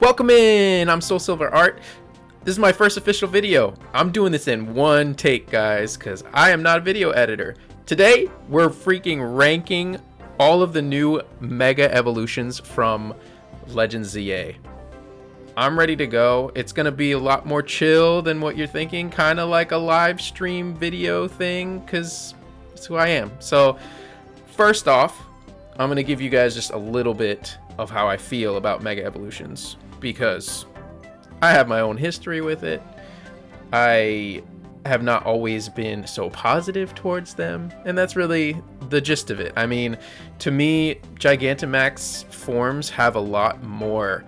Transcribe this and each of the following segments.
Welcome in! I'm SoulSilverArt. This is my first official video. I'm doing this in one take, guys, because I am not a video editor. Today, we're freaking ranking all of the new Mega Evolutions from Legends ZA. I'm ready to go. It's going to be a lot more chill than what you're thinking, kind of like a live stream video thing, because that's who I am. So, first off, I'm going to give you guys just a little bit of how I feel about Mega Evolutions, because I have my own history with it. I have not always been so positive towards them, and that's really the gist of it. I mean, to me, Gigantamax forms have a lot more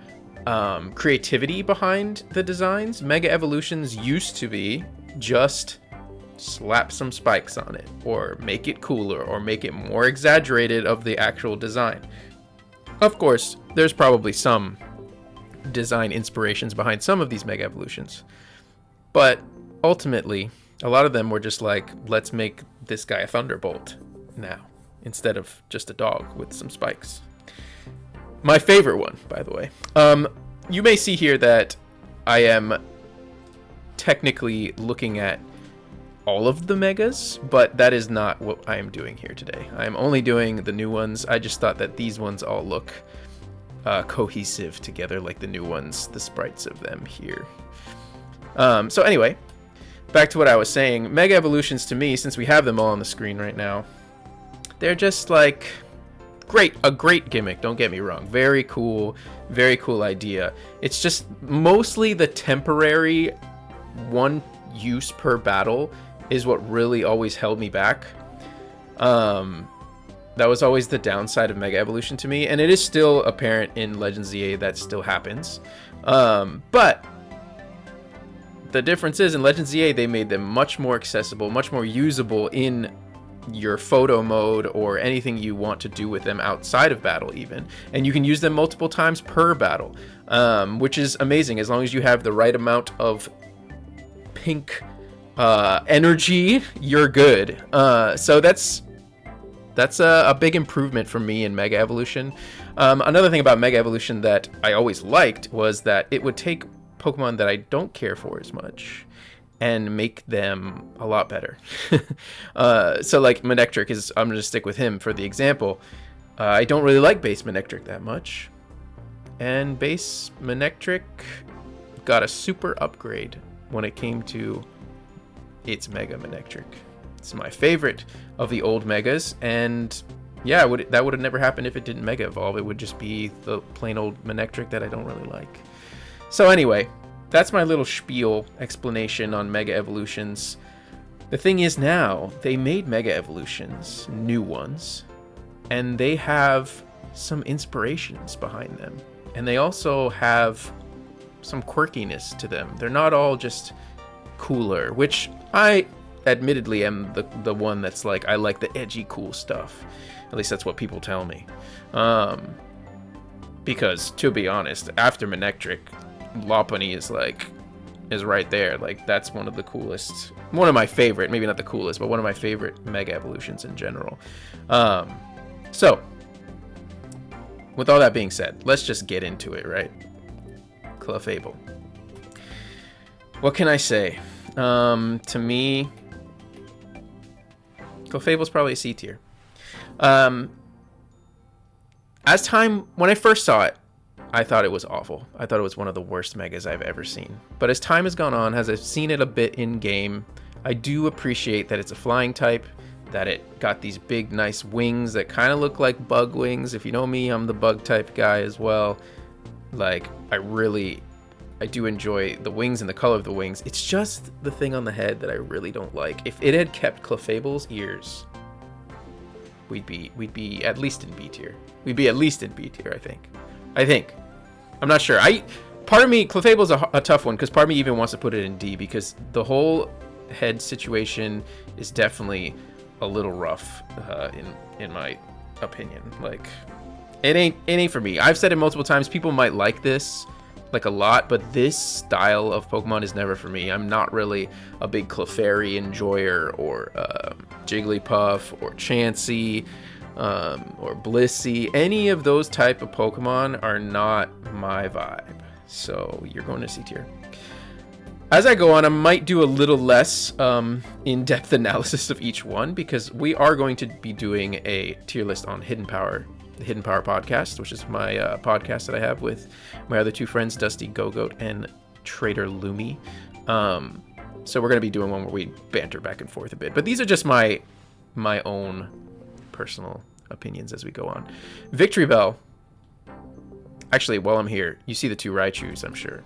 creativity behind the designs. Mega Evolutions used to be just slap some spikes on it, or make it cooler, or make it more exaggerated of the actual design. Of course, there's probably some design inspirations behind some of these Mega Evolutions, but ultimately, a lot of them were just like, let's make this guy a Thunderbolt now, instead of just a dog with some spikes. My favorite one, by the way. You may see here that I am technically looking at all of the Megas, but that is not what I am doing here today. I am only doing the new ones. I just thought that these ones all look cohesive together, like the new ones, the sprites of them here. So anyway, back to what I was saying. Mega Evolutions, to me, since we have them all on the screen right now, they're just like a great gimmick, don't get me wrong. Very cool idea. It's just mostly the temporary one use per battle is what really always held me back. That was always the downside of Mega Evolution to me, and it is still apparent in Legends ZA that still happens. But the difference is, in Legends ZA, they made them much more accessible, much more usable in your photo mode or anything you want to do with them outside of battle even. And you can use them multiple times per battle, which is amazing as long as you have the right amount of pink energy, you're good. So that's a big improvement for me in Mega Evolution. Another thing about Mega Evolution that I always liked was that it would take Pokemon that I don't care for as much and make them a lot better. So like Manectric I'm going to stick with him for the example. I don't really like base Manectric that much. And base Manectric got a super upgrade when it came to its Mega Manectric. It's my favorite of the old Megas, and yeah, that would have never happened if it didn't Mega Evolve. It would just be the plain old Manectric that I don't really like. So anyway, that's my little spiel explanation on Mega Evolutions. The thing is now, they made Mega Evolutions, new ones, and they have some inspirations behind them. And they also have some quirkiness to them. They're not all just cooler, which I admittedly am the one that's like, I like the edgy cool stuff. At least that's what people tell me. Because to be honest, after Manectric, Lopunny is right there. Like, that's one of the coolest, one of my favorite, maybe not the coolest, but one of my favorite Mega Evolutions in general. So with all that being said, let's just get into it, right? Clefable. What can I say? To me, Clefable's probably a C tier. When I first saw it, I thought it was awful. I thought it was one of the worst Megas I've ever seen. But as time has gone on, as I've seen it a bit in game, I do appreciate that it's a flying type, that it got these big, nice wings that kind of look like bug wings. If you know me, I'm the bug type guy as well. Like, I do enjoy the wings and the color of the wings. It's just the thing on the head that I really don't like. If it had kept Clefable's ears, we'd be at least in B tier. We'd be at least in B tier, I think. I'm not sure. Part of me, Clefable's a tough one, because part of me even wants to put it in D, because the whole head situation is definitely a little rough, in my opinion. Like, it ain't for me. I've said it multiple times. People might like this like a lot, but this style of Pokemon is never for me. I'm not really a big Clefairy enjoyer, or Jigglypuff, or Chansey, or Blissey. Any of those type of Pokemon are not my vibe. So you're going to C tier. As I go on, I might do a little less in-depth analysis of each one, because we are going to be doing a tier list on Hidden Power, the Hidden Power Podcast, which is my podcast that I have with my other two friends, Dusty Go-Goat and Trader Lumi. So we're going to be doing one where we banter back and forth a bit. But these are just my own personal opinions as we go on. Victory Bell. Actually, while I'm here, you see the two Raichus, I'm sure.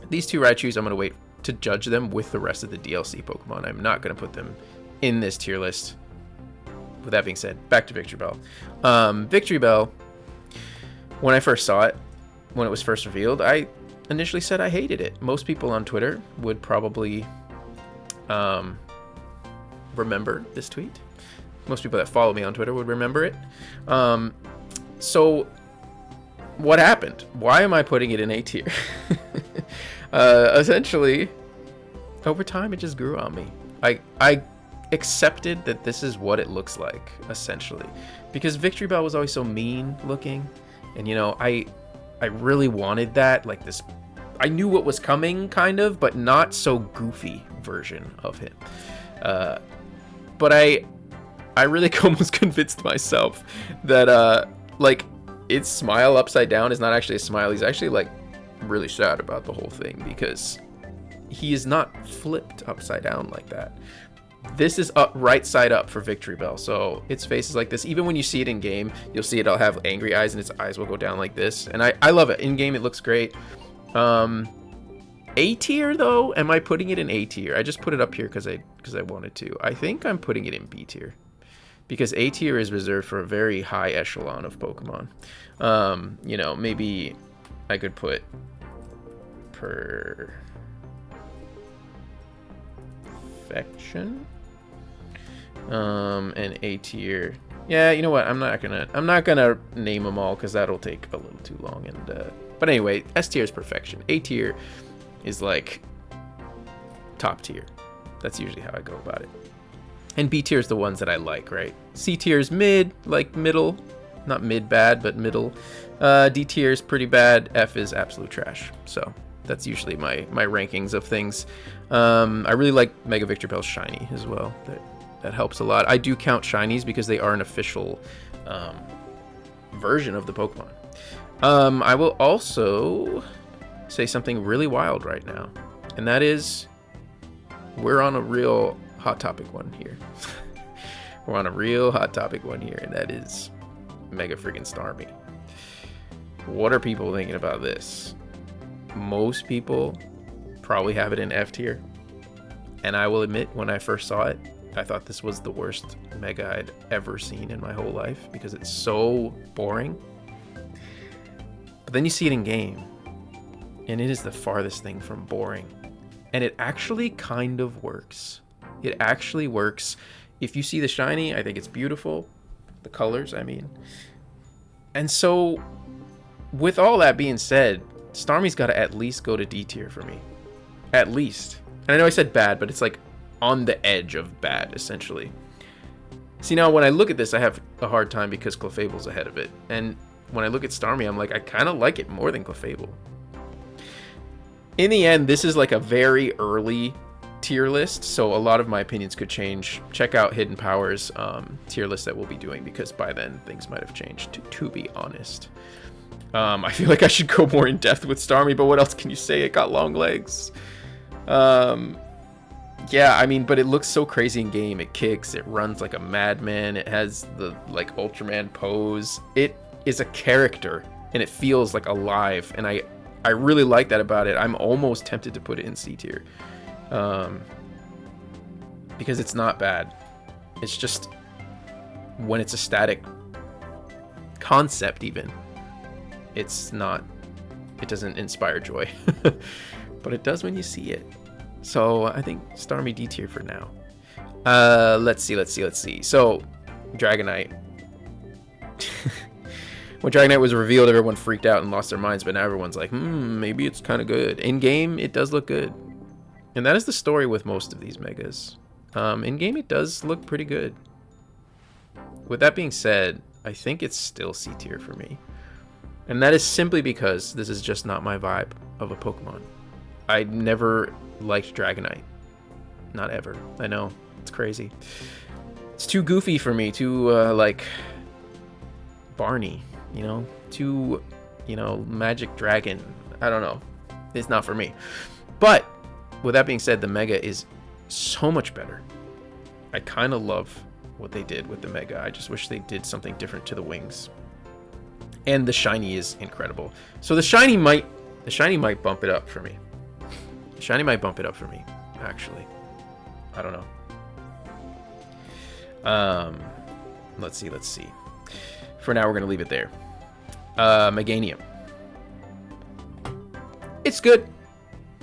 These two Raichus, I'm going to wait to judge them with the rest of the DLC Pokemon. I'm not going to put them in this tier list. With that being said, back to Victory Bell. Victory Bell, when I first saw it, when it was first revealed, I initially said I hated it. Most people on Twitter would probably remember this tweet. Most people that follow me on Twitter would remember it. So what happened? Why am I putting it in A tier? Essentially, over time, it just grew on me. I accepted that this is what it looks like, essentially. Because Victory Bell was always so mean looking. And, you know, I really wanted that, like this, I knew what was coming, kind of, but not so goofy version of him. But I really almost convinced myself that, like, its smile upside down is not actually a smile. He's actually, like, really sad about the whole thing, because he is not flipped upside down like that. This is up, right side up for Victory Bell. So its face is like this. Even when you see it in game, you'll see it'll have angry eyes and its eyes will go down like this. And I love it. In game, it looks great. A tier though, am I putting it in A tier? I just put it up here because I wanted to. I think I'm putting it in B tier, because A tier is reserved for a very high echelon of Pokemon. You know, maybe I could put Perfection and A tier. Yeah, you know what? I'm not gonna name them all because that'll take a little too long. And but anyway, S tier is Perfection. A tier is like top tier. That's usually how I go about it. And B tier is the ones that I like, right? C tier is mid, like middle, not mid bad, but middle. D tier is pretty bad. F is absolute trash. So that's usually my rankings of things. I really like Mega Victory Bell's Shiny as well. That helps a lot. I do count Shinies because they are an official version of the Pokemon. I will also say something really wild right now, and that is we're on a real hot topic one here. We're on a real hot topic one here, and that is Mega friggin' Starmie. What are people thinking about this? Most people probably have it in F tier, and I will admit, when I first saw it, I thought this was the worst Mega I'd ever seen in my whole life because it's so boring. But then you see it in game, and it is the farthest thing from boring. And it actually kind of works. It actually works. If you see the shiny, I think it's beautiful. The colors, I mean. And so, with all that being said, Starmie's got to at least go to D tier for me. At least. And I know I said bad, but it's like on the edge of bad, essentially. See, now when I look at this, I have a hard time because Clefable's ahead of it. And when I look at Starmie, I'm like, I kind of like it more than Clefable. In the end, this is like a very early tier list, so a lot of my opinions could change. Check out Hidden Power's tier list that we'll be doing, because by then things might have changed, to be honest. I feel like I should go more in depth with Starmie, but what else can you say? It got long legs. Yeah, I mean, but it looks so crazy in game. It kicks, it runs like a madman, it has the like Ultraman pose. It is a character, and it feels like alive, and I really like that about it. I'm almost tempted to put it in C tier. Because it's not bad. It's just when it's a static concept, even, it doesn't inspire joy. But it does when you see it. So I think Starmie D tier for now. Let's see. So Dragonite. When Dragonite was revealed, everyone freaked out and lost their minds, but now everyone's like, maybe it's kind of good. In game, it does look good. And that is the story with most of these Megas. In game, it does look pretty good. With that being said, I think it's still C tier for me. And that is simply because this is just not my vibe of a Pokemon. I never liked Dragonite. Not ever. I know. It's crazy. It's too goofy for me. Too, like, Barney, you know? Too, you know, Magic Dragon. I don't know. It's not for me. But, with that being said, the Mega is so much better. I kind of love what they did with the Mega. I just wish they did something different to the wings. And the shiny is incredible. So the shiny might bump it up for me. The shiny might bump it up for me, actually. I don't know. Let's see. For now, we're gonna leave it there. Meganium. It's good.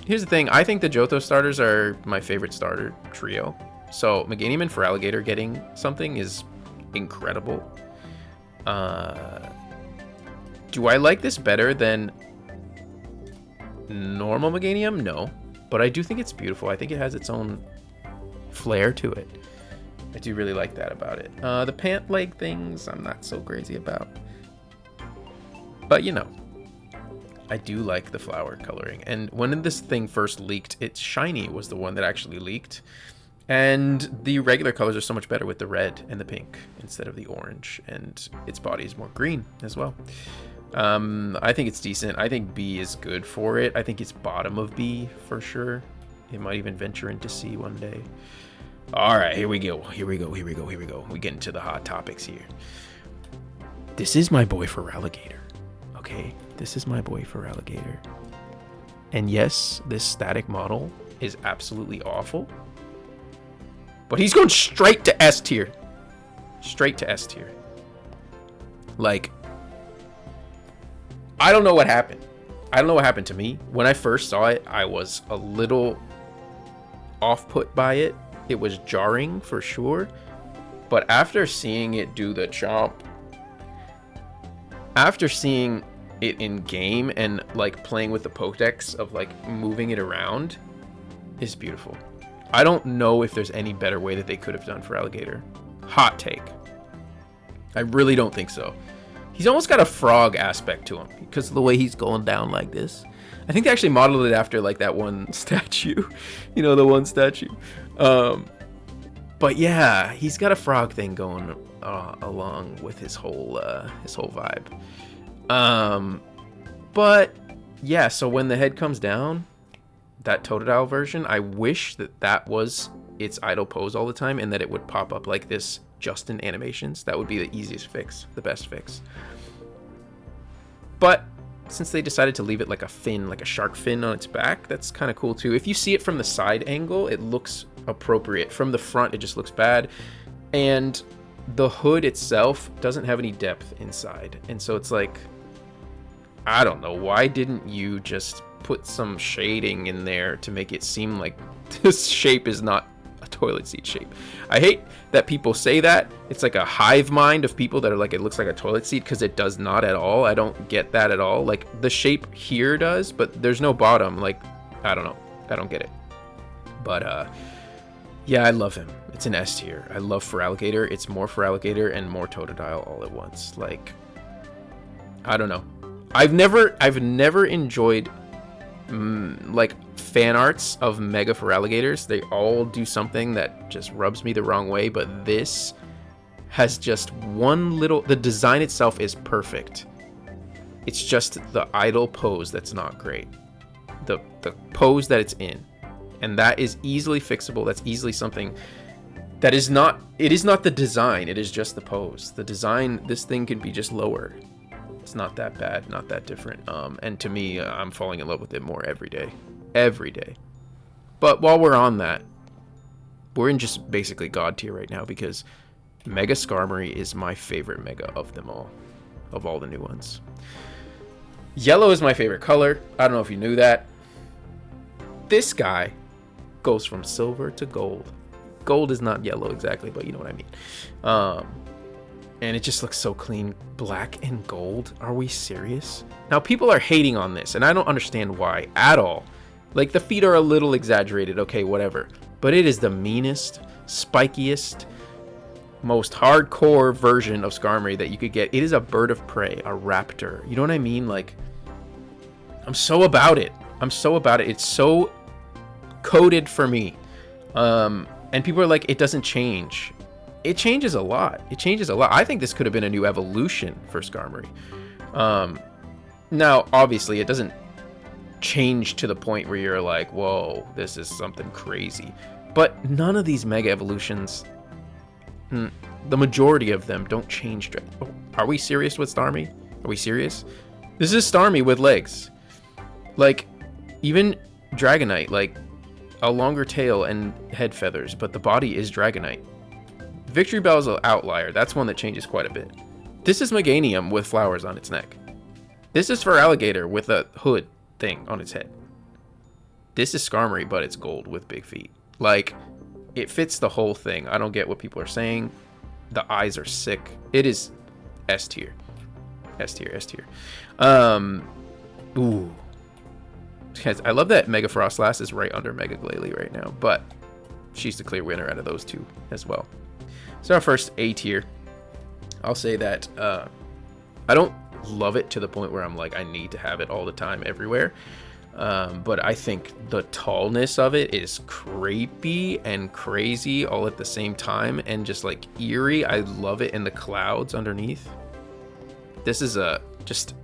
Here's the thing. I think the Johto starters are my favorite starter trio. So Meganium and Feraligatr getting something is incredible. Do I like this better than normal Meganium? No. But I do think it's beautiful. I think it has its own flair to it. I do really like that about it. The pant leg things, I'm not so crazy about. But, you know, I do like the flower coloring. And when this thing first leaked, its shiny was the one that actually leaked. And the regular colors are so much better with the red and the pink instead of the orange. And its body is more green as well. I think it's decent. I think B is good for it. I think it's bottom of B for sure. It might even venture into C one day. All right, here we go. We get into the hot topics here. This is my boy Feraligatr. Okay, this is my boy Feraligatr. And yes, this static model is absolutely awful. But he's going straight to S tier. Straight to S tier. Like, I don't know what happened. I don't know what happened to me. When I first saw it, I was a little off-put by it. It was jarring for sure. But after seeing it do the chomp, after seeing it in game and like playing with the Pokedex of like moving it around, is beautiful. I don't know if there's any better way that they could have done Feraligatr. Hot take. I really don't think so. He's almost got a frog aspect to him because of the way he's going down like this. I think they actually modeled it after like that one statue. You know, the one statue. But yeah, he's got a frog thing going along with his whole vibe. But yeah, so when the head comes down, that Totodile version, I wish that was its idle pose all the time and that it would pop up like this just in animations. That would be the easiest fix, the best fix. But since they decided to leave it like a fin, like a shark fin on its back, that's kind of cool too. If you see it from the side angle, it looks appropriate. From the front, it just looks bad. And the hood itself doesn't have any depth inside. And so it's like, I don't know, why didn't you just put some shading in there to make it seem like this shape is not a toilet seat shape? I hate that people say that. It's like a hive mind of people that are like, it looks like a toilet seat, because it does not at all. I don't get that at all. Like, the shape here does, but there's no bottom. Like, I don't know. I don't get it. But yeah, I love him. It's an S tier. I love Feraligatr. It's more Feraligatr and more Totodile all at once. Like, I don't know. I've never enjoyed like fan arts of Mega Feraligatrs. They all do something that just rubs me the wrong way, but this has just one little, the design itself is perfect. It's just the idle pose that's not great. The pose that it's in. And that is easily fixable. That's easily something that is not, it is not the design, it is just the pose. The design, this thing could be just lower. It's not that bad, not that different. And to me, I'm falling in love with it more every day. Every day. But while we're on that, we're in just basically God tier right now, because Mega Skarmory is my favorite Mega of them all. Of all the new ones. Yellow is my favorite color. I don't know if you knew that. This guy goes from silver to gold. Gold is not yellow exactly, but you know what I mean. And it just looks so clean. Black and gold? Are we serious? Now, people are hating on this, and I don't understand why at all. Like, the feet are a little exaggerated, okay, whatever. But it is the meanest, spikiest, most hardcore version of Skarmory that you could get. It is a bird of prey, a raptor. You know what I mean? Like, I'm so about it. It's so coded for me. And people are like, it doesn't change. It changes a lot. I think this could have been a new evolution for Skarmory. Now, obviously, it doesn't change to the point where you're like, whoa, this is something crazy. But none of these mega evolutions, the majority of them don't change. Oh, are we serious with Starmie? Are we serious? This is Starmie with legs. Like, even Dragonite, like, a longer tail and head feathers, but the body is Dragonite. Victory Bell is an outlier. That's one that changes quite a bit. This is Meganium with flowers on its neck. This is Feraligatr with a hood thing on its head. This is Skarmory, but it's gold with big feet. Like, it fits the whole thing. I don't get what people are saying. The eyes are sick. It is S tier. Ooh. I love that Mega Frostlass is right under Mega Glalie right now, but she's the clear winner out of those two as well. So our first A tier. I'll say that I don't love it to the point where I'm like, I need to have it all the time everywhere. But I think the tallness of it is creepy and crazy all at the same time, and just like eerie. I love it in the clouds underneath. This is a just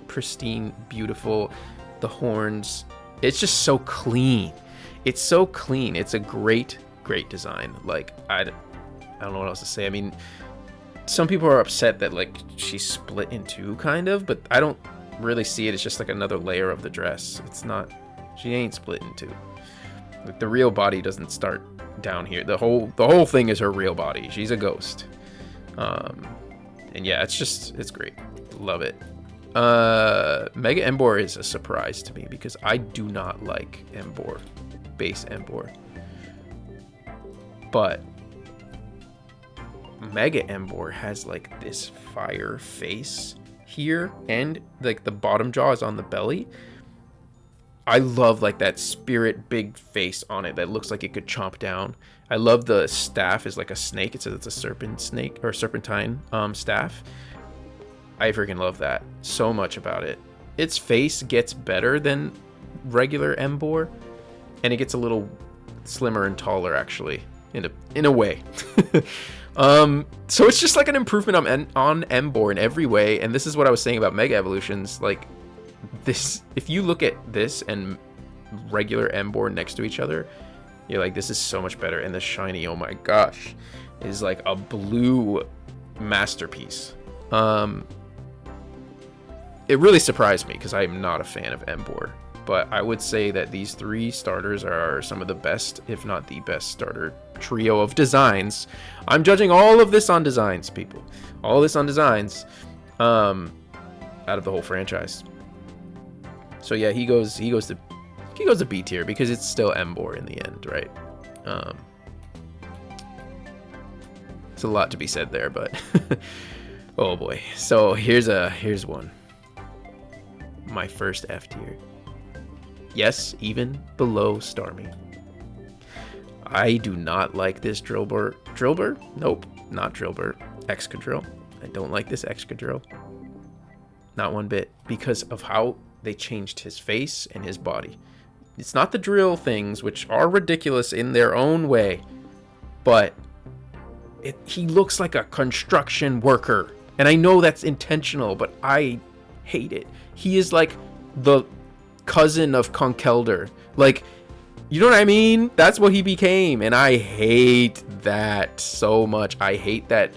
pristine, beautiful. The horns, it's just so clean. It's so clean. It's a great design. Like, I don't know what else to say. I mean, some people are upset that like she's split in two kind of, but I don't really see it as just like another layer of the dress. It's not, she ain't split in two. Like, the real body doesn't start down here. The whole thing is her real body. She's a ghost. And yeah, it's great. Love it. Mega Emboar is a surprise to me because I do not like Emboar, base Emboar. But Mega Emboar has like this fire face here, and like the bottom jaw is on the belly. I love like that spirit big face on it that looks like it could chomp down. I love the staff is like a snake. It says it's a serpentine staff. I freaking love that so much about it. Its face gets better than regular Emboar, and it gets a little slimmer and taller actually in a way. So it's just like an improvement on Emboar in every way. And this is what I was saying about Mega Evolutions. Like, this, if you look at this and regular Emboar next to each other, you're like, this is so much better. And the shiny, oh my gosh, is like a blue masterpiece. It really surprised me because I'm not a fan of Emboar, but I would say that these three starters are some of the best, if not the best starter trio of designs. I'm judging all of this on designs, people. All this on designs out of the whole franchise. So yeah, he goes to B tier because it's still Emboar in the end, right? It's a lot to be said there, but oh boy. So here's one. My first F tier. Yes, even below Starmie. I do not like this Drillbur. Drillbur? Nope, not Drillbur. Excadrill. I don't like this Excadrill. Not one bit, because of how they changed his face and his body. It's not the drill things, which are ridiculous in their own way, but he looks like a construction worker. And I know that's intentional, but I hate it. He is like the cousin of Conkeldurr. Like, you know what I mean? That's what he became, and I hate that so much. I hate that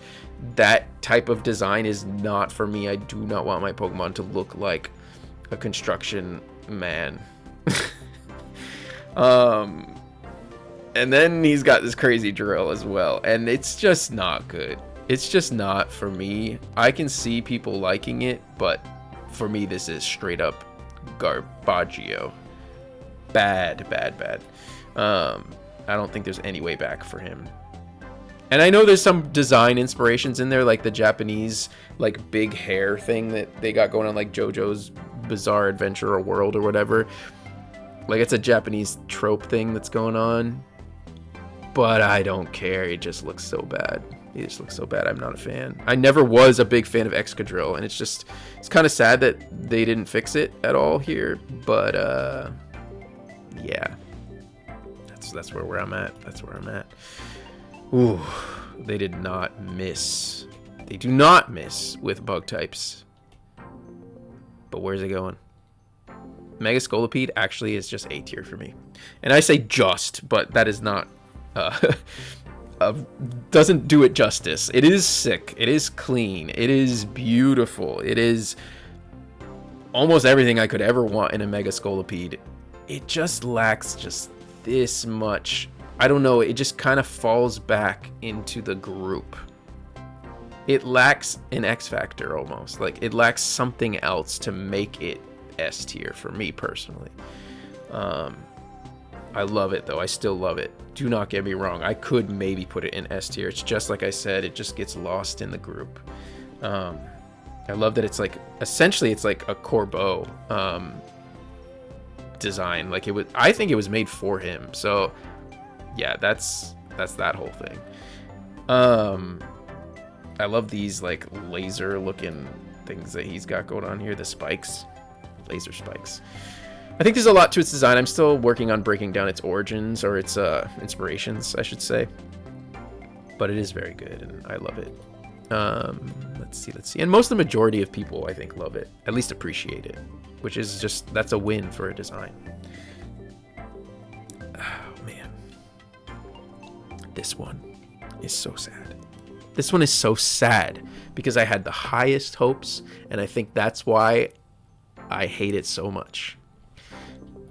type of design is not for me. I do not want my Pokemon to look like a construction man. And then he's got this crazy drill as well, and it's just not good. It's just not for me. I can see people liking it, but for me, this is straight up garbaggio. Bad. I don't think there's any way back for him. And I know there's some design inspirations in there, like the Japanese like big hair thing that they got going on, like JoJo's Bizarre Adventure or World or whatever. Like, it's a Japanese trope thing that's going on. But I don't care. It just looks so bad. He just looks so bad. I'm not a fan. I never was a big fan of Excadrill, and it's kind of sad that they didn't fix it at all here. But yeah, that's where I'm at. That's where I'm at. Ooh, they did not miss. They do not miss with bug types. But where's it going? Mega Scolipede actually is just A tier for me. And I say just, but that is not doesn't do it justice. It is sick. It is clean. It is beautiful. It is almost everything I could ever want in a Mega Scolipede. It just lacks just this much. I don't know. It just kind of falls back into the group. It lacks an X factor almost. Like, it lacks something else to make it S tier for me personally. I love it though. I still love it. Do not get me wrong. I could maybe put it in S tier. It's just like I said, it just gets lost in the group. I love that it's like, essentially it's like a Corbeau design. Like, I think it was made for him. So yeah, that's that whole thing. I love these like laser looking things that he's got going on here. The spikes, laser spikes. I think there's a lot to its design. I'm still working on breaking down its origins, or its inspirations, I should say. But it is very good, and I love it. Let's see. And most of the majority of people, I think, love it. At least appreciate it. Which is just, that's a win for a design. Oh, man. This one is so sad. This one is so sad because I had the highest hopes, and I think that's why I hate it so much.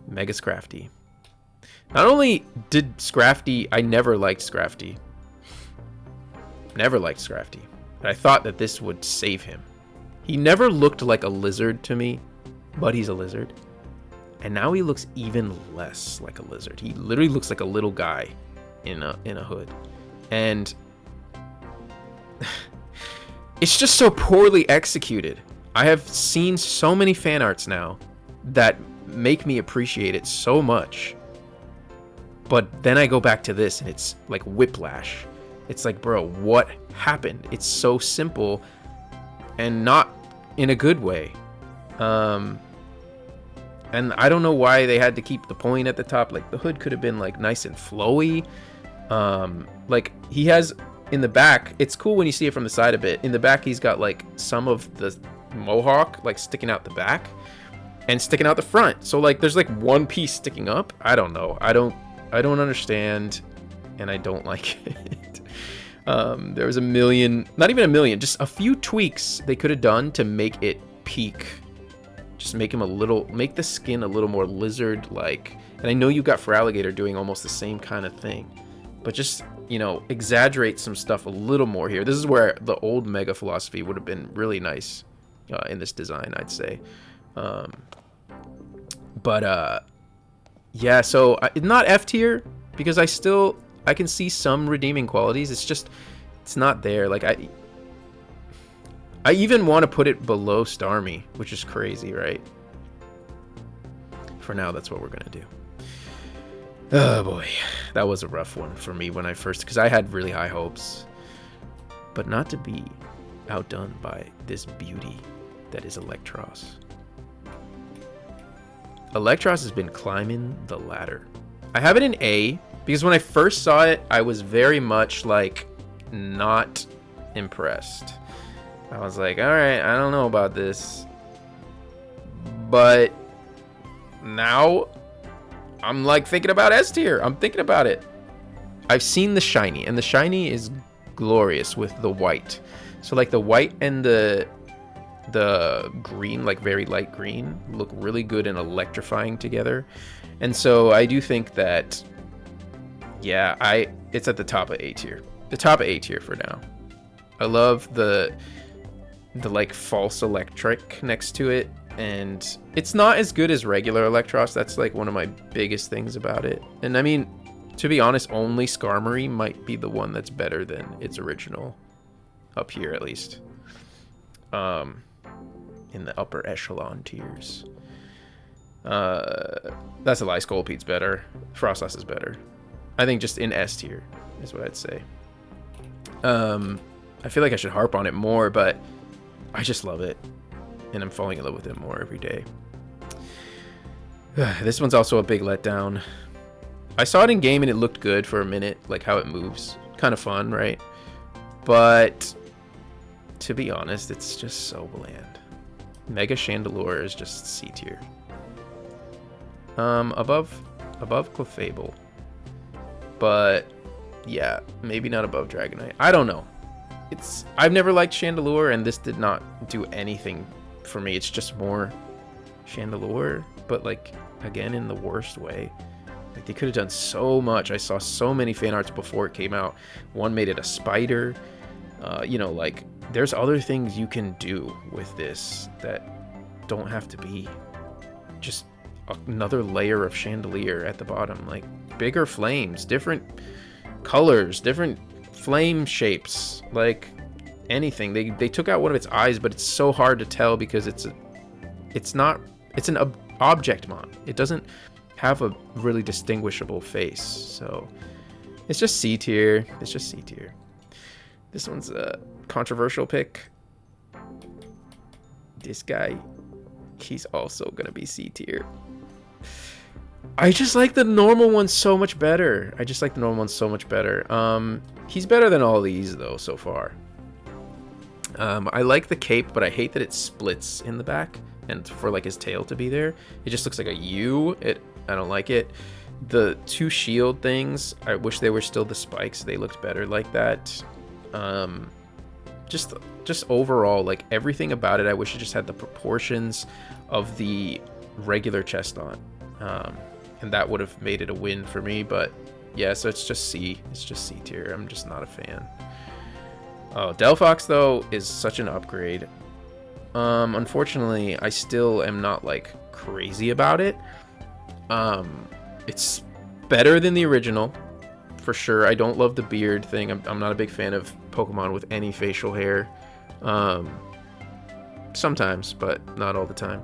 Mega Scrafty. Not only did Scrafty, I never liked Scrafty. Never liked Scrafty. But I thought that this would save him. He never looked like a lizard to me, but he's a lizard. And now he looks even less like a lizard. He literally looks like a little guy in a hood. And it's just so poorly executed. I have seen so many fan arts now that make me appreciate it so much, but then I go back to this and it's like whiplash. It's like, bro, what happened? It's so simple and not in a good way. And I don't know why they had to keep the point at the top. Like, the hood could have been like nice and flowy. Like, he has in the back, it's cool when you see it from the side a bit. In the back, he's got like some of the mohawk like sticking out the back and sticking out the front. So like there's like one piece sticking up. I don't know. I don't understand, and I don't like it. There was not even a million, just a few tweaks they could have done to make it peak. Just make the skin a little more lizard like. And I know you got Feraligatr doing almost the same kind of thing, but just, you know, exaggerate some stuff a little more here. This is where the old Mega philosophy would have been really nice in this design, I'd say. Yeah, so not F tier because I can see some redeeming qualities. It's not there. Like, I even want to put it below Starmie, which is crazy, right? For now, that's what we're gonna do. Oh boy, that was a rough one for me when I first, because I had really high hopes, but not to be outdone by this beauty that is Electros. Electros has been climbing the ladder. I have it in A because when I first saw it, I was very much like not impressed. I was like, all right, I don't know about this. But now I'm like thinking about S tier. I'm thinking about it. I've seen the shiny, and the shiny is glorious with the white. So like the white and the green, like very light green, look really good and electrifying together. And so I do think that, yeah, it's at the top of A tier. The top of A tier for now. I love the like false electric next to it, and it's not as good as regular Electros. That's like one of my biggest things about it. And I mean, to be honest, only Skarmory might be the one that's better than its original, up here at least. In the upper echelon tiers. That's a lie. Scolpede's better. Frostlass is better. I think just in S tier is what I'd say. I feel like I should harp on it more, but I just love it, and I'm falling in love with it more every day. This one's also a big letdown. I saw it in game and it looked good for a minute, like how it moves. Kind of fun, right? But to be honest, it's just so bland. Mega Chandelure is just C tier. Above Clefable. But yeah, maybe not above Dragonite. I don't know. I've never liked Chandelure, and this did not do anything for me. It's just more Chandelure, but like again in the worst way. Like they could have done so much. I saw so many fan arts before it came out. One made it a spider. You know, like there's other things you can do with this that don't have to be just another layer of chandelier at the bottom. Like bigger flames, different colors, different flame shapes, like anything. They took out one of its eyes, but it's so hard to tell because it's an object mon. It doesn't have a really distinguishable face, so it's just C tier. It's just C tier. This one's a controversial pick. This guy, he's also gonna be C tier. I just like the normal one so much better. He's better than all these though so far. I like the cape, but I hate that it splits in the back, and for like his tail to be there, it just looks like a U. I don't like it. The two shield things, I wish they were still the spikes. They looked better like that. Just overall, like everything about it, I wish it just had the proportions of the regular chest on. And that would have made it a win for me, but yeah, so it's just C. It's just C tier. I'm just not a fan. Oh, Delphox though is such an upgrade. Unfortunately, I still am not like crazy about it. It's better than the original, for sure. I don't love the beard thing. I'm not a big fan of Pokemon with any facial hair. Sometimes, but not all the time.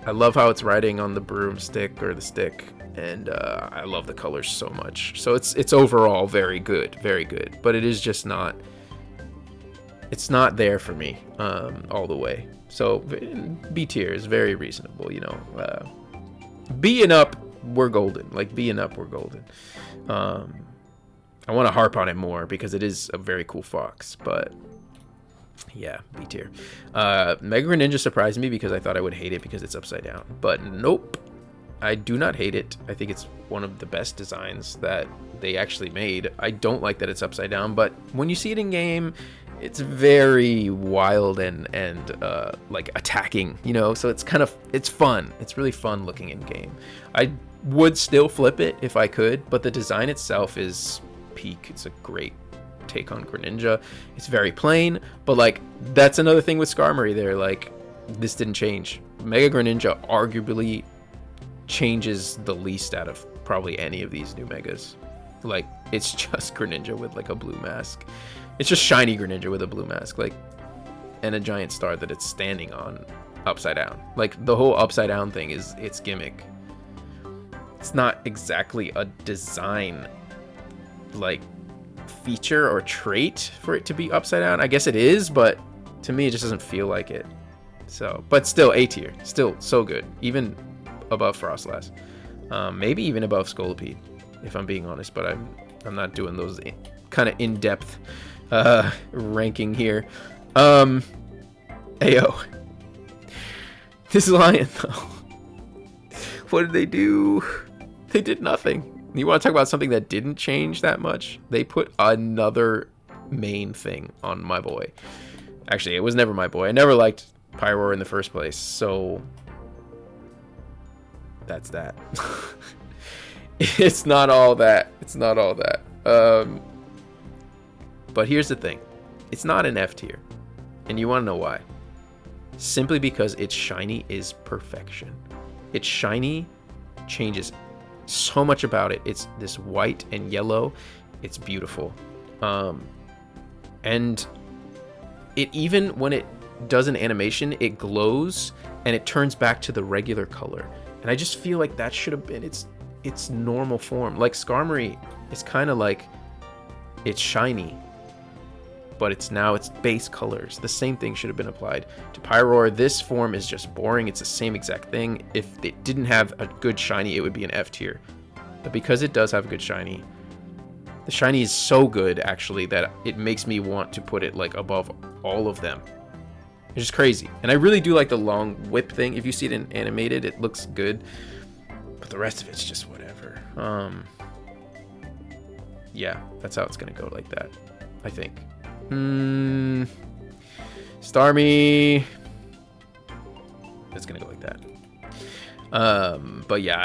I love how it's riding on the broomstick or the stick, and I love the colors so much. So it's overall very good, but it is just not. It's not there for me all the way. So B tier is very reasonable, you know. B and up, we're golden. Like B and up, we're golden. I want to harp on it more because it is a very cool fox, but yeah, B tier. Mega Greninja surprised me because I thought I would hate it because it's upside down, but nope. I do not hate it. I think it's one of the best designs that they actually made. I don't like that it's upside down, but when you see it in game, it's very wild and like attacking, you know, so it's fun. It's really fun looking in game. I would still flip it if I could, but the design itself is peak. It's a great take on Greninja. It's very plain, but like that's another thing with Skarmory there. Like this didn't change. Mega Greninja arguably changes the least out of probably any of these new megas. Like it's just Greninja with like a blue mask. It's just shiny Greninja with a blue mask, like, and a giant star that it's standing on upside down. Like the whole upside down thing is its gimmick. It's not exactly a design like feature or trait for it to be upside down. I guess it is, but to me it just doesn't feel like it. So, but still A tier, still so good, even above Frostlass, maybe even above Scolipede, if I'm being honest. But I'm not doing those kind of in-depth ranking here. Ayo, this lion though, what did they do? They did nothing. You want to talk about something that didn't change that much? They put another main thing on my boy. Actually, it was never my boy. I never liked Pyroar in the first place, so that's that. It's not all that. But here's the thing. It's not an F tier. And you want to know why? Simply because its shiny is perfection. Its shiny changes so much about it. It's this white and yellow. It's beautiful. And it, even when it does an animation, it glows and it turns back to the regular color. And I just feel like that should have been its normal form. Like Skarmory is kind of like It's shiny, but it's base colors. The same thing should have been applied to Pyroar. This form is just boring. It's the same exact thing. If it didn't have a good shiny, it would be an F tier. But because it does have a good shiny, the shiny is so good actually that it makes me want to put it like above all of them. It's just crazy. And I really do like the long whip thing. If you see it in animated, it looks good. But the rest of it's just whatever. Yeah, that's how it's gonna go, like that, I think. Starmie. It's gonna go like that. But yeah,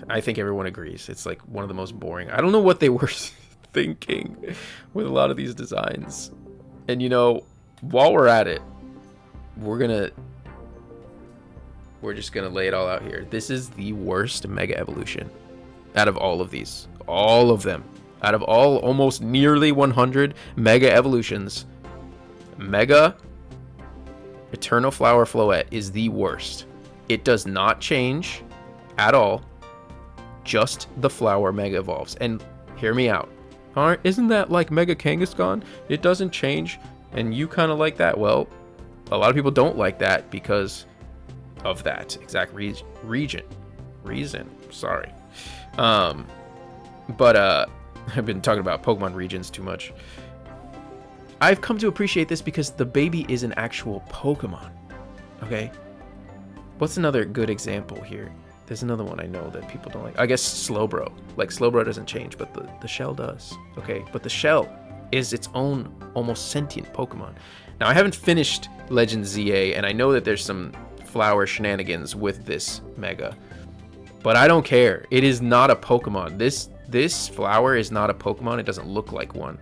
I think everyone agrees. It's like one of the most boring. I don't know what they were thinking with a lot of these designs. And you know, while we're at it, we're just gonna lay it all out here. This is the worst Mega Evolution out of all of these. All of them. Out of all almost nearly 100 Mega Evolutions, Mega Eternal Flower Floette is the worst. It does not change at all. Just the flower Mega Evolves. And hear me out. Isn't that like Mega Kangaskhan? It doesn't change, and you kind of like that. Well, a lot of people don't like that because of that exact reason. Sorry. But I've been talking about Pokemon regions too much. I've come to appreciate this because the baby is an actual Pokemon. Okay? What's another good example here? There's another one I know that people don't like. I guess Slowbro. Like, Slowbro doesn't change, but the shell does. Okay? But the shell is its own almost sentient Pokemon. Now, I haven't finished Legends ZA, and I know that there's some flower shenanigans with this Mega. But I don't care. It is not a Pokemon. This flower is not a Pokemon. It doesn't look like one.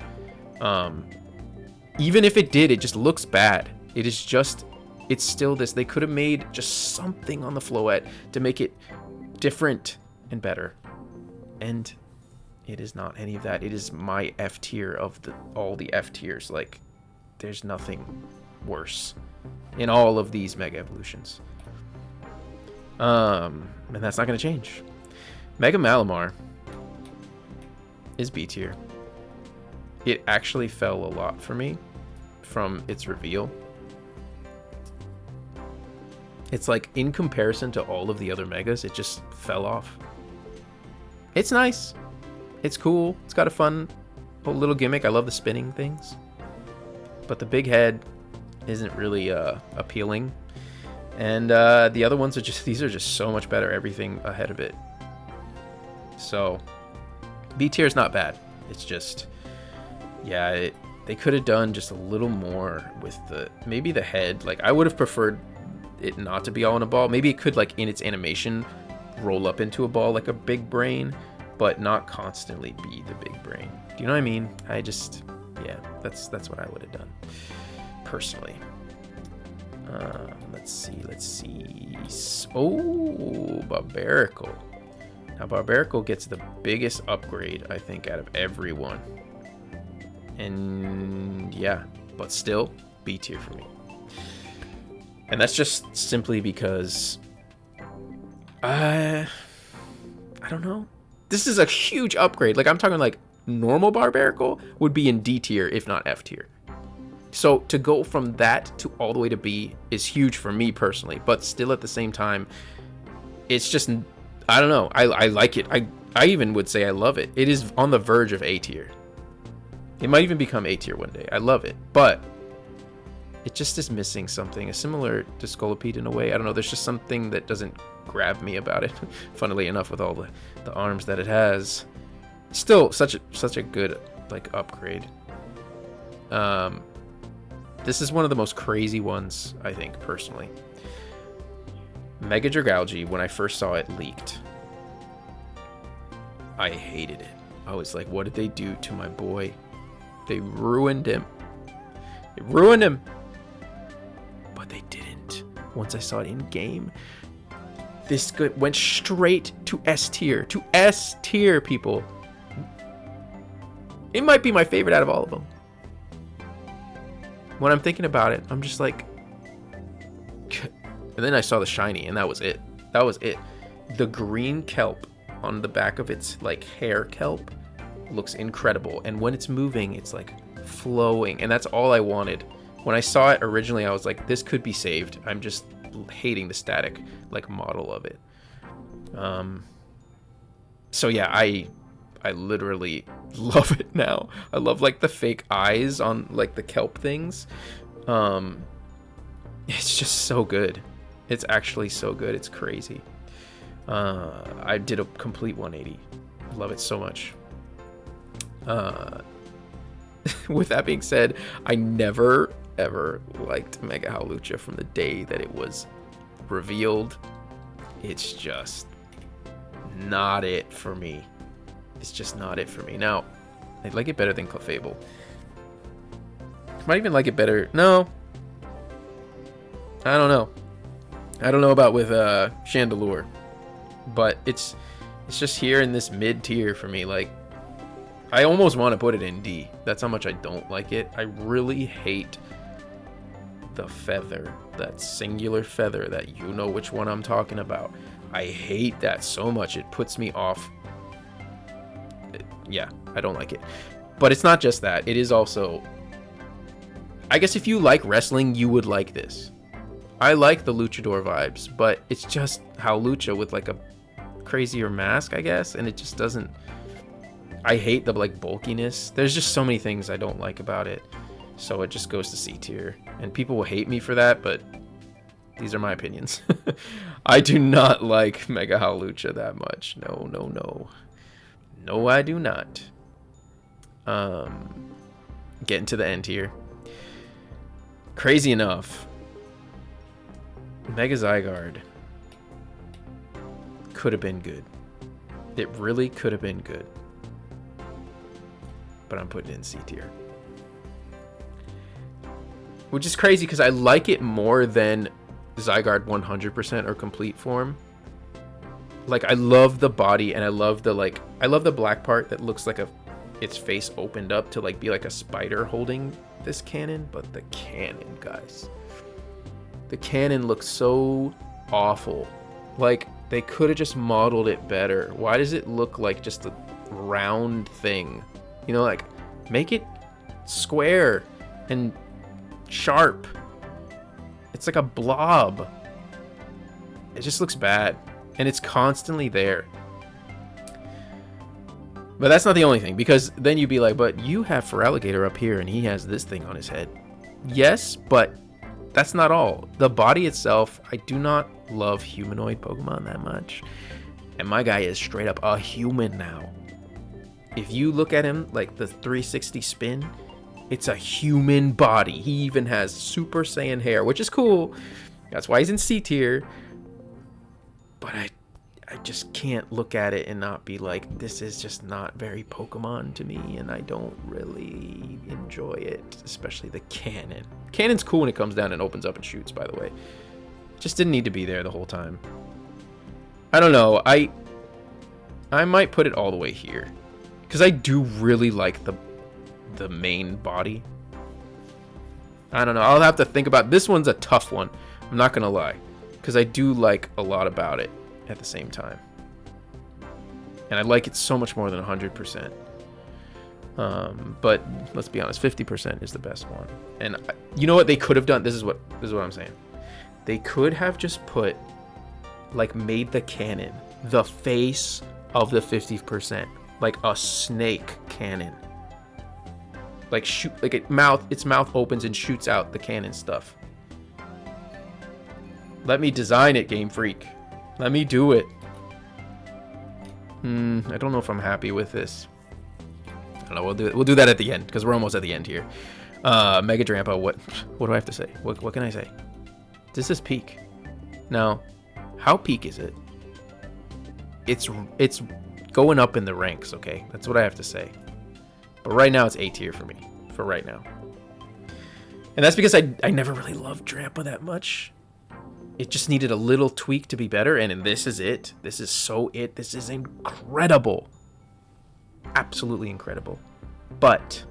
Even if it did, it just looks bad. It's still this. They could have made just something on the Floette to make it different and better. And it is not any of that. It is my F tier of all the F tiers. Like, there's nothing worse in all of these Mega Evolutions. And that's not going to change. Mega Malamar is B tier. It actually fell a lot for me from its reveal. It's like, in comparison to all of the other Megas, it just fell off. It's nice. It's cool. It's got a fun little gimmick. I love the spinning things. But the big head isn't really appealing. And the other ones these are just so much better. Everything ahead of it. So, B tier is not bad. It's just, yeah, they could have done just a little more with maybe the head. Like, I would have preferred it not to be all in a ball. Maybe it could, like, in its animation, roll up into a ball like a big brain, but not constantly be the big brain. Do you know what I mean? Yeah, that's what I would have done personally. Let's see. Oh, Barbarical. Now, Barbarical gets the biggest upgrade, I think, out of everyone. And yeah, but still, B tier for me. And that's just simply because I don't know. This is a huge upgrade. Like, I'm talking like normal Barbarical would be in D tier, if not F tier. So to go from that to all the way to B is huge for me personally, but still at the same time, it's just, I don't know. I like it. I even would say I love it. It is on the verge of A tier. It might even become A tier one day. I love it, but it just is missing something. Similar to Scolipede in a way. I don't know. There's just something that doesn't grab me about it. Funnily enough, with all the arms that it has, still such a good like upgrade. This is one of the most crazy ones, I think, personally. Mega Dragalge, when I first saw it leaked, I hated it. I was like, what did they do to my boy? They ruined him. They ruined him. But they didn't. Once I saw it in game, this went straight to S tier. To S tier, people. It might be my favorite out of all of them. When I'm thinking about it, I'm just like... And then I saw the shiny, and that was it. That was it. The green kelp on the back of its, like, hair kelp looks incredible. And when it's moving, it's like flowing. And that's all I wanted. When I saw it originally, I was like, this could be saved. I'm just hating the static like model of it. So yeah, I literally love it now. I love like the fake eyes on like the kelp things. It's just so good. It's actually so good. It's crazy. I did a complete 180. Love it so much. With that being said, I never ever liked Mega Howlucha from the day that it was revealed. It's just not it for me. It's just not it for me. Now, I like it better than Clefable. Might even like it better. No. I don't know. I don't know about with Chandelure. But it's just here in this mid tier for me. Like, I almost want to put it in D. That's how much I don't like it. I really hate the feather. That singular feather that you know which one I'm talking about. I hate that so much. It puts me off. Yeah, I don't like it. But it's not just that. It is also... I guess if you like wrestling, you would like this. I like the luchador vibes, but it's just Howlucha with like a crazier mask, I guess, and it just doesn't... I hate the like bulkiness. There's just so many things I don't like about it. So it just goes to C tier. And people will hate me for that, but these are my opinions. I do not like Mega Howlucha that much. No, no, no. No, I do not. Getting to the end here. Crazy enough, Mega Zygarde could have been good. It really could have been good. But I'm putting it in C tier. Which is crazy because I like it more than Zygarde 100% or complete form. Like, I love the body and I love the like, I love the black part that looks like its face opened up to like be like a spider holding this cannon. But the cannon, guys. The cannon looks so awful. Like, they could have just modeled it better. Why does it look like just a round thing? You know, like, make it square and sharp. It's like a blob. It just looks bad. And it's constantly there. But that's not the only thing. Because then you'd be like, but you have Feraligatr up here and he has this thing on his head. Yes, but that's not all. The body itself, I do not love humanoid Pokemon that much. And my guy is straight up a human now. If you look at him, like the 360 spin, it's a human body. He even has Super Saiyan hair, which is cool. That's why he's in C tier. But I just can't look at it and not be like, this is just not very Pokemon to me, and I don't really enjoy it, especially the cannon. Cannon's cool when it comes down and opens up and shoots, by the way. Just didn't need to be there the whole time. I don't know. I might put it all the way here. Because I do really like the main body. I don't know. I'll have to think about... This one's a tough one. I'm not going to lie. Because I do like a lot about it at the same time. And I like it so much more than 100%. But let's be honest, 50% is the best one. And you know what they could have done? This is what I'm saying. They could have just put... Like, made the cannon the face of the 50%. Like a snake cannon. Like shoot, like its mouth opens and shoots out the cannon stuff. Let me design it, Game Freak. Let me do it. I don't know if I'm happy with this. I don't know. We'll do that at the end because we're almost at the end here. Mega Drampa. What do I have to say? What can I say? This is peak. Now, how peak is it? It's going up in the ranks, okay? That's what I have to say. But right now, it's A tier for me. For right now. And that's because I never really loved Drampa that much. It just needed a little tweak to be better, and this is it. This is so it. This is incredible. Absolutely incredible. But,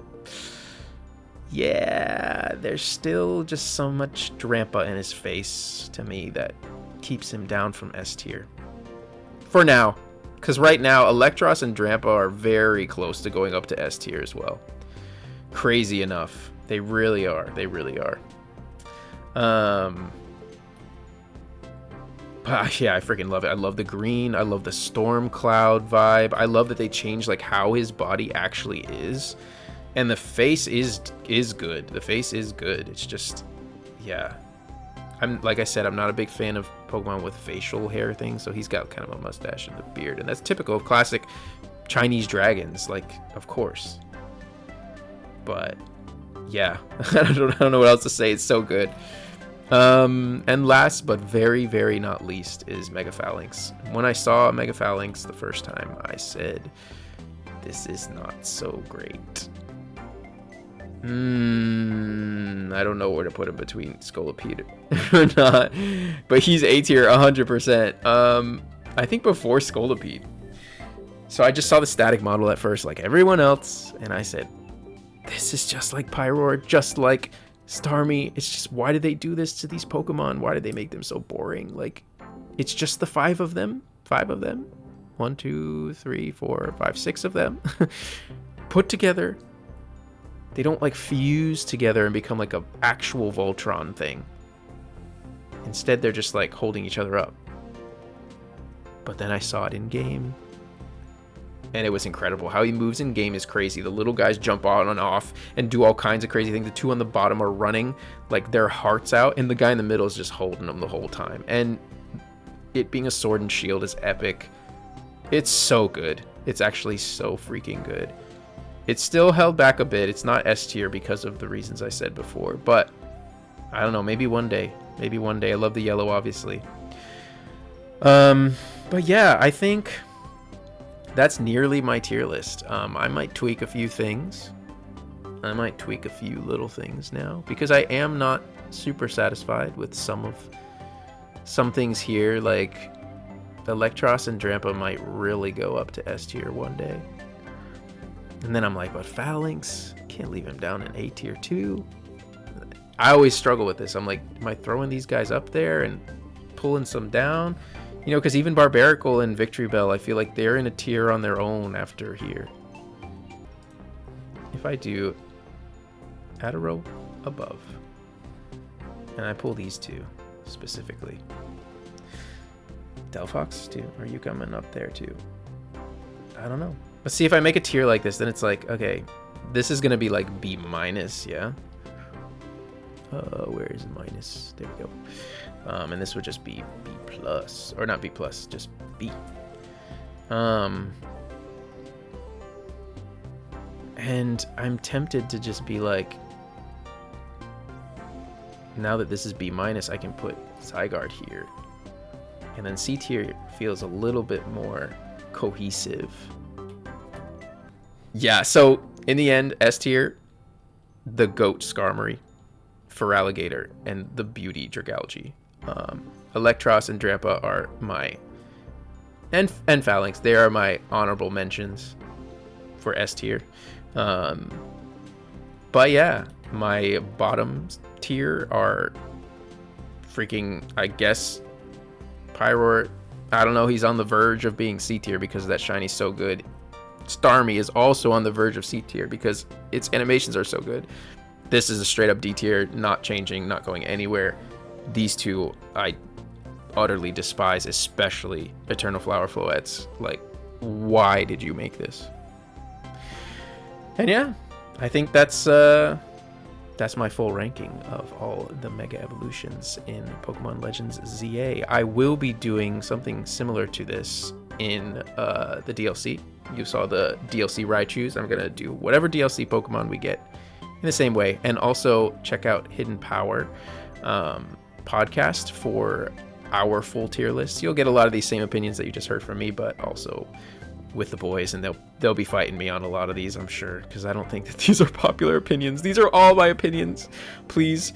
yeah, there's still just so much Drampa in his face to me that keeps him down from S tier. For now. Because right now, Electros and Drampa are very close to going up to S tier as well. Crazy enough. They really are. They really are. Yeah, I freaking love it. I love the green. I love the storm cloud vibe. I love that they changed like how his body actually is. And the face is good. The face is good. It's just, yeah. Like I said, I'm not a big fan of Pokemon with facial hair things, so he's got kind of a mustache and a beard, and that's typical of classic Chinese dragons, like, of course. But yeah, I don't know what else to say. It's so good. And last but very, very not least is Mega Phalanx. When I saw Mega Phalanx the first time, I said, this is not so great. I don't know where to put him between Scolipede or not, but he's A tier 100%. I think before Scolipede. So I just saw the static model at first, like everyone else, and I said, this is just like Pyroar, just like Starmie. It's just, why did they do this to these Pokemon? Why did they make them so boring? Like, it's just the 5 of them. 5 of them. 1, 2, 3, 4, 5, 6 of them put together. They don't like fuse together and become like a actual Voltron thing. Instead, they're just like holding each other up. But then I saw it in game, and it was incredible. How he moves in game is crazy. The little guys jump on and off and do all kinds of crazy things. The 2 on the bottom are running like their hearts out, and the guy in the middle is just holding them the whole time. And it being a sword and shield is epic. It's so good. It's actually so freaking good. It's still held back a bit. It's not S tier because of the reasons I said before, but I don't know, maybe one day. Maybe one day. I love the yellow, obviously. But yeah, I think that's nearly my tier list. I might tweak a few things. I might tweak a few little things now, because I am not super satisfied with some things here. Like Electros and Drampa might really go up to S tier one day. And then I'm like, but Phalanx, can't leave him down in A tier 2. I always struggle with this. I'm like, am I throwing these guys up there and pulling some down? You know, because even Barbaracle and Victory Bell, I feel like they're in a tier on their own after here. If I do add a row above, and I pull these 2 specifically. Delphox too, are you coming up there too? I don't know. Let's see, if I make a tier like this, then it's like, okay, this is gonna be like B minus, yeah. Where is minus? There we go. And this would just be B plus, or not B plus, just B. And I'm tempted to just be like, now that this is B minus, I can put Zygarde here, and then C tier feels a little bit more cohesive. Yeah, so in the end, S tier, the GOAT Skarmory, Feraligatr, and the Beauty Dragalge. Electros and Drampa are my, and Phalanx, they are my honorable mentions for S tier. But yeah, my bottom tier are freaking, I guess, Pyroar. I don't know, he's on the verge of being C tier because that shiny's so good. Starmie is also on the verge of C tier because its animations are so good. This is a straight up D tier, not changing, not going anywhere. These 2 I utterly despise, especially Eternal Flower Floettes. Like, why did you make this? And yeah, I think that's my full ranking of all the Mega Evolutions in Pokemon Legends ZA. I will be doing something similar to this in the DLC. You saw the DLC Raichus. I'm going to do whatever DLC Pokemon we get in the same way. And also check out Hidden Power podcast for our full tier list. You'll get a lot of these same opinions that you just heard from me, but also with the boys, and they'll be fighting me on a lot of these, I'm sure, because I don't think that these are popular opinions. These are all my opinions. Please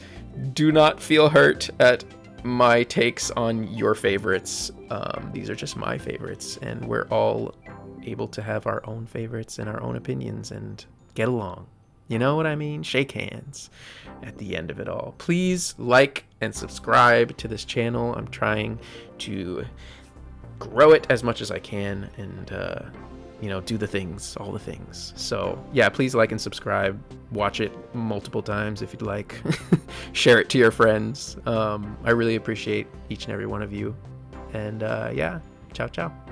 do not feel hurt at my takes on your favorites. These are just my favorites, and we're all able to have our own favorites and our own opinions and get along. You know what I mean? Shake hands at the end of it all. Please like and subscribe to this channel. I'm trying to grow it as much as I can, and do the things, all the things. So yeah, please like and subscribe, watch it multiple times if you'd like. Share it to your friends. I really appreciate each and every one of you, and yeah, ciao ciao.